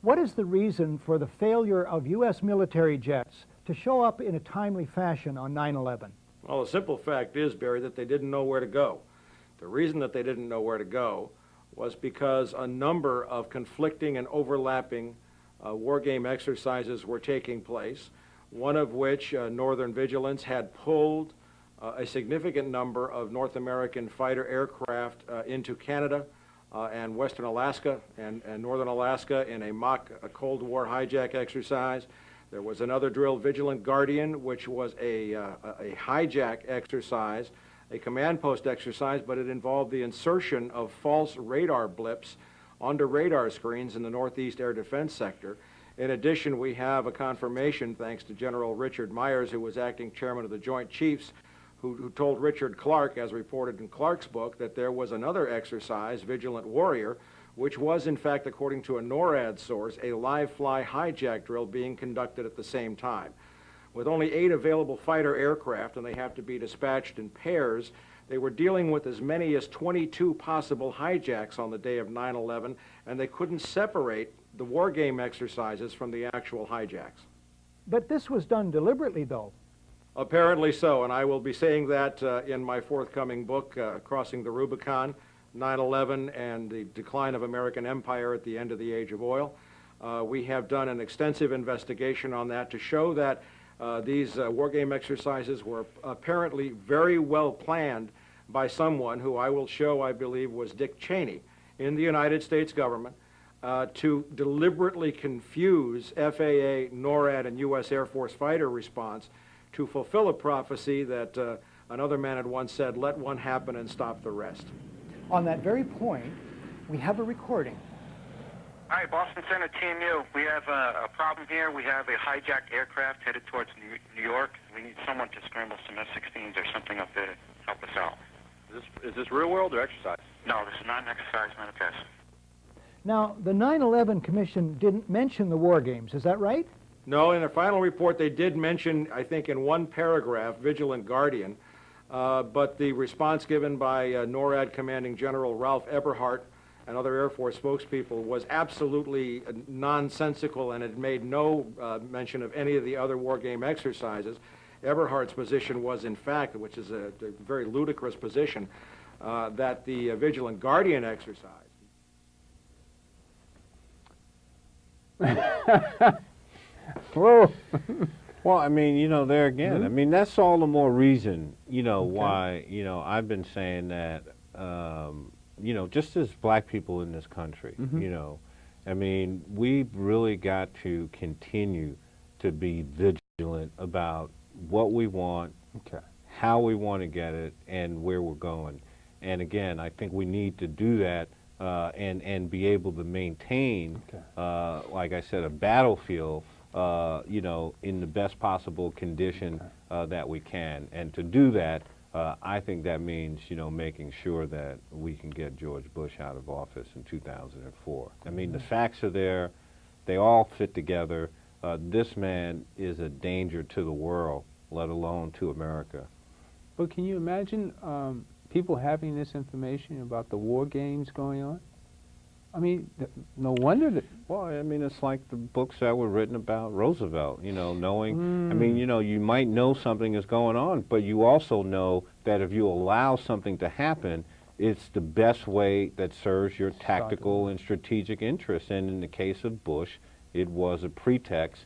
Speaker 6: What is the reason for the failure of U.S. military jets to show up in a timely fashion on 9/11?
Speaker 11: Well, the simple fact is, Barry, that they didn't know where to go. The reason that they didn't know where to go was because a number of conflicting and overlapping war game exercises were taking place, one of which Northern Vigilance had pulled a significant number of North American fighter aircraft into Canada and Western Alaska and Northern Alaska in a mock Cold War hijack exercise. There was another drill, Vigilant Guardian, which was a hijack exercise, a command post exercise, but it involved the insertion of false radar blips onto radar screens in the Northeast Air Defense Sector. In addition, we have a confirmation, thanks to General Richard Myers, who was acting chairman of the Joint Chiefs, who told Richard Clark, as reported in Clark's book, that there was another exercise, Vigilant Warrior, which was, in fact, according to a NORAD source, a live-fly hijack drill being conducted at the same time. With only 8 available fighter aircraft, and they have to be dispatched in pairs, they were dealing with as many as 22 possible hijacks on the day of 9/11, and they couldn't separate the war game exercises from the actual hijacks.
Speaker 6: But this was done deliberately, though.
Speaker 11: Apparently so, and I will be saying that in my forthcoming book, Crossing the Rubicon, 9/11 and the Decline of American Empire at the End of the Age of Oil. We have done an extensive investigation on that to show that these war game exercises were apparently very well planned by someone who I will show, I believe, was Dick Cheney in the United States government to deliberately confuse FAA, NORAD, and U.S. Air Force fighter response to fulfill a prophecy that another man had once said, let one happen and stop the rest.
Speaker 6: On that very point, we have a recording.
Speaker 24: Hi, Boston Center, Team U. We have a problem here. We have a hijacked aircraft headed towards New York. We need someone to scramble some F-16s or something up there to help us out.
Speaker 11: Is this real world or exercise?
Speaker 24: No, this is not an exercise, not a test.
Speaker 6: Now, the 9/11 Commission didn't mention the war games, is that right?
Speaker 11: No, in their final report they did mention, I think in one paragraph, Vigilant Guardian, but the response given by NORAD Commanding General Ralph Eberhart and other Air Force spokespeople was absolutely nonsensical, and it made no mention of any of the other war game exercises. Eberhart's position was, in fact, which is a very ludicrous position, that the Vigilant Guardian exercise
Speaker 5: Whoa. Well, I mean, you know, there again, I mean, that's all the more reason, you know, why, you know, I've been saying that, you know, just as black people in this country, you know, I mean, we've really got to continue to be vigilant about what we want, how we want to get it, and where we're going. And again, I think we need to do that and be able to maintain, like I said, a battlefield, you know, in the best possible condition that we can. And to do that, I think that means, you know, making sure that we can get George Bush out of office in 2004. I mean, the facts are there. They all fit together. This man is a danger to the world, let alone to America.
Speaker 4: But can you imagine people having this information about the war games going on? I mean, no wonder that...
Speaker 5: Well, I mean, it's like the books that were written about Roosevelt, you know, knowing... I mean, you know, you might know something is going on, but you also know that if you allow something to happen, it's the best way that serves your tactical and strategic interests. And in the case of Bush, it was a pretext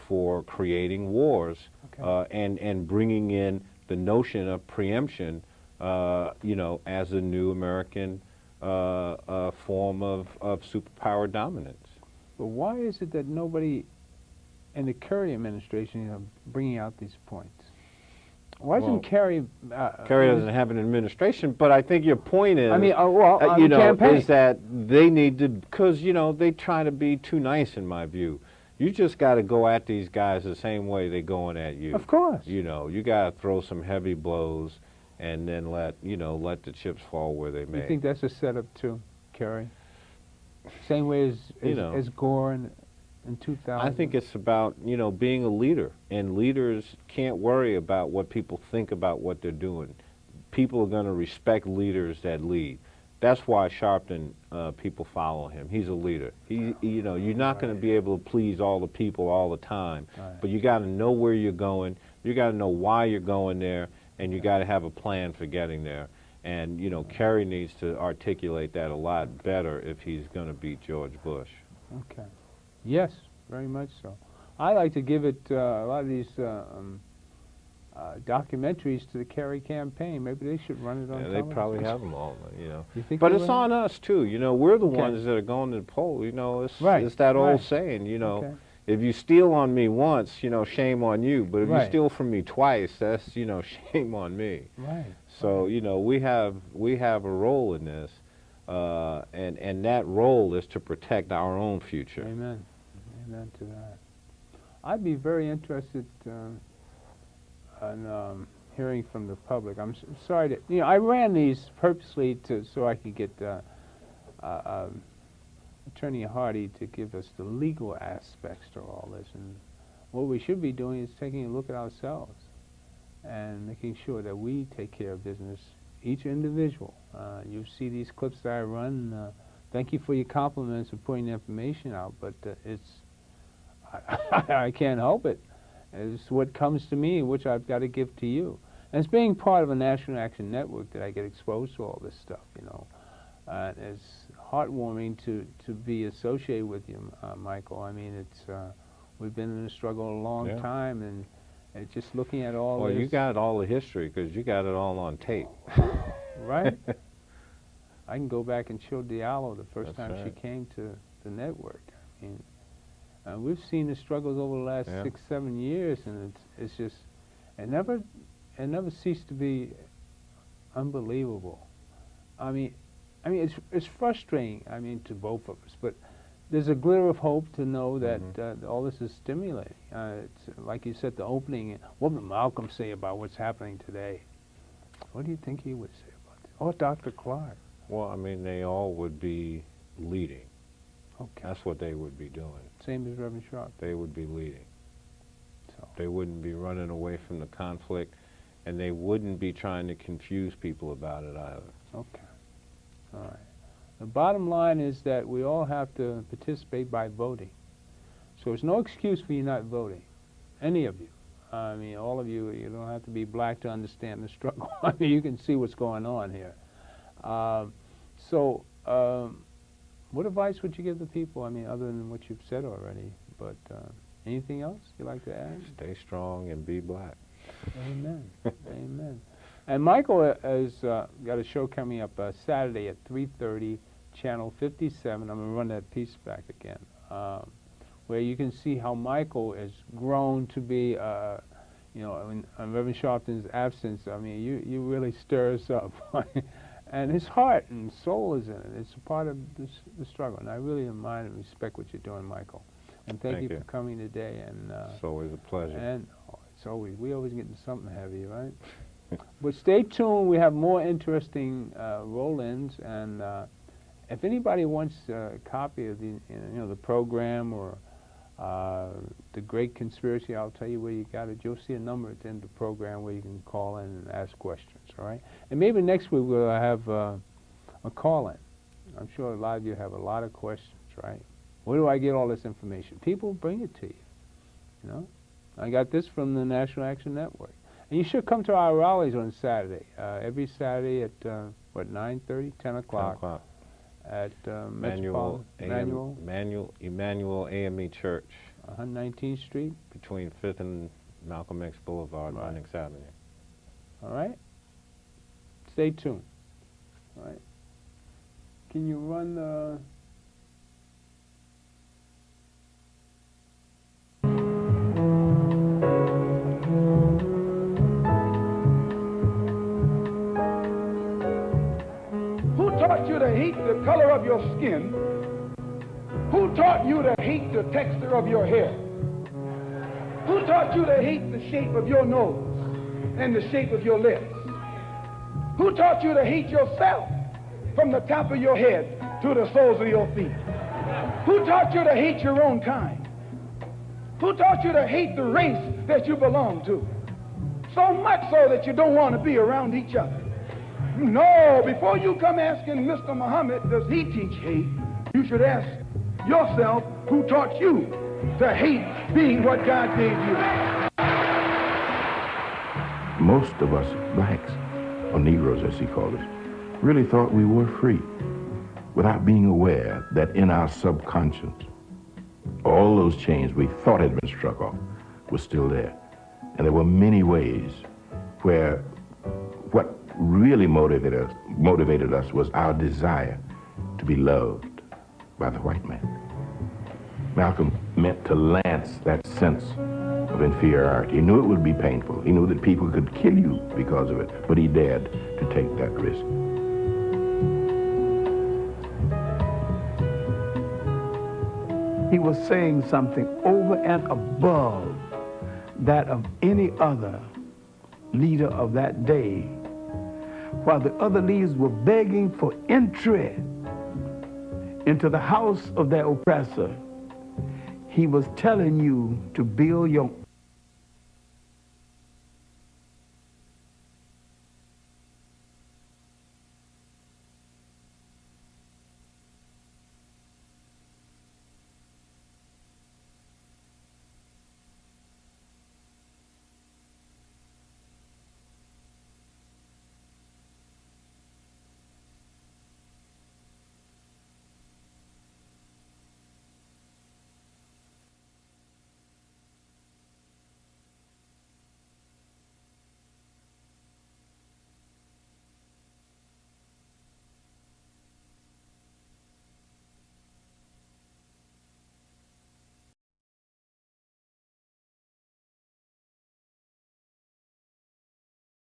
Speaker 5: for creating wars and bringing in the notion of preemption, you know, as a new American form of superpower dominance.
Speaker 4: But why is it that nobody in the Kerry administration is bringing out these points? Why doesn't Kerry...
Speaker 5: Kerry doesn't have an administration, but I think your point is,
Speaker 4: I mean,
Speaker 5: you know,
Speaker 4: campaign.
Speaker 5: is that they need to, because, you know, they try to be too nice in my view. You just got to go at these guys the same way they're going at you.
Speaker 4: Of course.
Speaker 5: You know, you got to throw some heavy blows and then let the chips fall where they may.
Speaker 4: You think that's a setup too, Kerry? Same way as Gore in 2000?
Speaker 5: I think it's about, you know, being a leader, and leaders can't worry about what people think about what they're doing. People are going to respect leaders that lead. That's why Sharpton, people follow him. He's a leader. You know, you're not going to be able to please all the people all the time, but you got to know where you're going. You got to know why you're going there, and you got to have a plan for getting there. And, you know, Kerry needs to articulate that a lot better if he's going to beat George Bush.
Speaker 4: Okay. Yes, very much so. I like to give it a lot of these documentaries to the Kerry campaign. Maybe they should run it on television.
Speaker 5: They probably have them all, you know.
Speaker 4: You think
Speaker 5: but it's on us, too. You know, we're the ones that are going to the poll. You know, it's that old saying, you know, if you steal on me once, you know, shame on you. But if you steal from me twice, that's, you know, shame on me.
Speaker 4: Right.
Speaker 5: So, you know, we have a role in this, and that role is to protect our own future.
Speaker 4: Amen. Amen to that. I'd be very interested in hearing from the public. I'm sorry to, you know, I ran these purposely so I could get Attorney Hardy to give us the legal aspects to all this. And what we should be doing is taking a look at ourselves and making sure that we take care of business, each individual. You see these clips that I run. Thank you for your compliments and putting the information out, but I can't help it. It's what comes to me, which I've got to give to you. And it's being part of a National Action Network that I get exposed to all this stuff, you know. It's heartwarming to be associated with you, Michael. I mean, we've been in a struggle a long time, and just looking at all this.
Speaker 5: Well, you got all the history because you got it all on tape.
Speaker 4: Right? I can go back and show Diallo the first time
Speaker 5: right.
Speaker 4: she came to the network. I mean, we've seen the struggles over the last 6, 7 years, and it's just it never ceased to be unbelievable. I mean, it's frustrating. I mean, to both of us, but there's a glitter of hope to know that all this is stimulating. It's like you said, the opening. What would Malcolm say about what's happening today? What do you think he would say about it? Or Dr. Clark?
Speaker 5: Well, I mean, they all would be leading.
Speaker 4: Okay.
Speaker 5: That's what they would be doing.
Speaker 4: Same as Reverend Sharp.
Speaker 5: They would be leading.
Speaker 4: So
Speaker 5: they wouldn't be running away from the conflict, and they wouldn't be trying to confuse people about it either.
Speaker 4: Okay. All right. The bottom line is that we all have to participate by voting. So it's no excuse for you not voting. Any of you. I mean, all of you, you don't have to be black to understand the struggle. I mean, you can see what's going on here. What advice would you give the people? I mean, other than what you've said already, but anything else you'd like to add?
Speaker 5: Stay strong and be black.
Speaker 4: Amen. Amen. And Michael has got a show coming up Saturday at 3:30, Channel 57. I'm going to run that piece back again, where you can see how Michael has grown to be, you know, in Reverend Sharpton's absence. I mean, you really stir us up. And his heart and soul is in it. It's a part of the struggle. And I really admire and respect what you're doing, Michael. And thank you for coming today. And
Speaker 5: it's always a pleasure.
Speaker 4: And we always getting something heavy, right? But stay tuned. We have more interesting roll-ins. And if anybody wants a copy of the program or The Great Conspiracy, I'll tell you where you got it. You'll see a number at the end of the program where you can call in and ask questions, all right? And maybe next week we'll have a call-in. I'm sure a lot of you have a lot of questions, right? Where do I get all this information? People bring it to you, you know? I got this from the National Action Network. And you should come to our rallies on Saturday. Every Saturday at what, 9:30, 10 o'clock.
Speaker 5: 10 o'clock.
Speaker 4: At
Speaker 5: Emmanuel AME Church.
Speaker 4: 119th Street?
Speaker 5: Between 5th and Malcolm X Boulevard, Lenox Avenue.
Speaker 4: All right? Stay tuned. All right? Can you run the...
Speaker 13: Who taught you to hate the color of your skin? Who taught you to hate the texture of your hair? Who taught you to hate the shape of your nose and the shape of your lips? Who taught you to hate yourself from the top of your head to the soles of your feet? Who taught you to hate your own kind? Who taught you to hate the race that you belong to? So much so that you don't want to be around each other. No, before you come asking Mr. Muhammad, does he teach hate? You should ask yourself, who taught you to hate being what God gave you?
Speaker 14: Most of us blacks, or Negroes as he called us, really thought we were free without being aware that in our subconscious, all those chains we thought had been struck off were still there. And there were many ways where what really motivated us was our desire to be loved by the white man. Malcolm meant to lance that sense of inferiority. He knew it would be painful. He knew that people could kill you because of it, but he dared to take that risk.
Speaker 13: He was saying something over and above that of any other leader of that day. While the other leaders were begging for entry into the house of their oppressor, he was telling you to build your